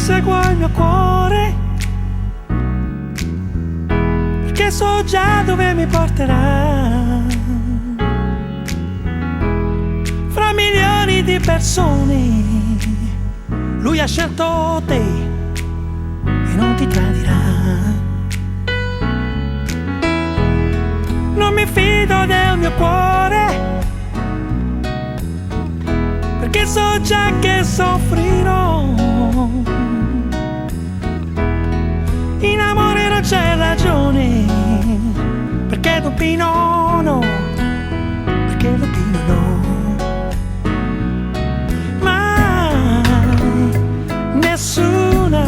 seguo il mio cuore, perché so già dove mi porterà. Fra milioni di persone lui ha scelto te e non ti tradirà. Non mi fido del mio cuore, perché so già che soffrirò. In amore non c'è ragione, perché Dopino no, perché Dopino no. Mai nessuna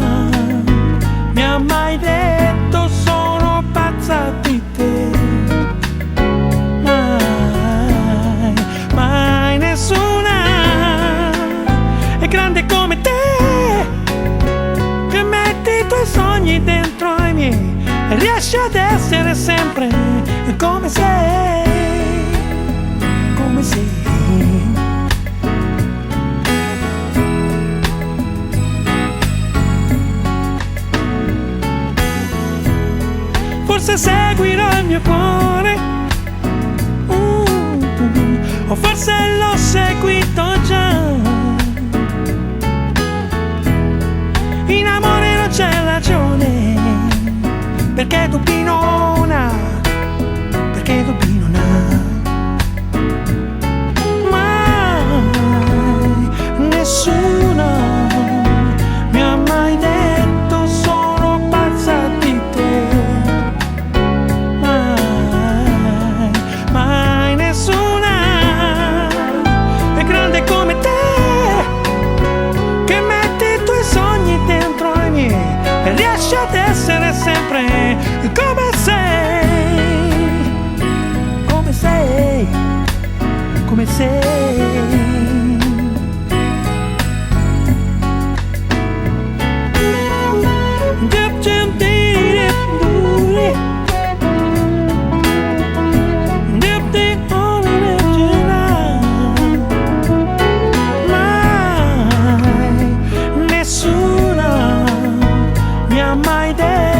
mi ha mai detto sono pazza di te. Mai, mai nessuna è grande come te, che metti i tuoi sogni dentro ai miei e riesci ad essere sempre come sei, come sei. Forse seguirò il mio cuore, o forse l'ho seguito già. In amore non c'è ragione, perché Dopino na, perché Dopino na. Mai nessuna mi ha mai detto sono pazza di te. Mai, mai nessuna è grande come te, che metti i tuoi sogni dentro ai miei e riesci ad essere sempre come sei, come sei, come sei. Mai nessuna mi ha mai detto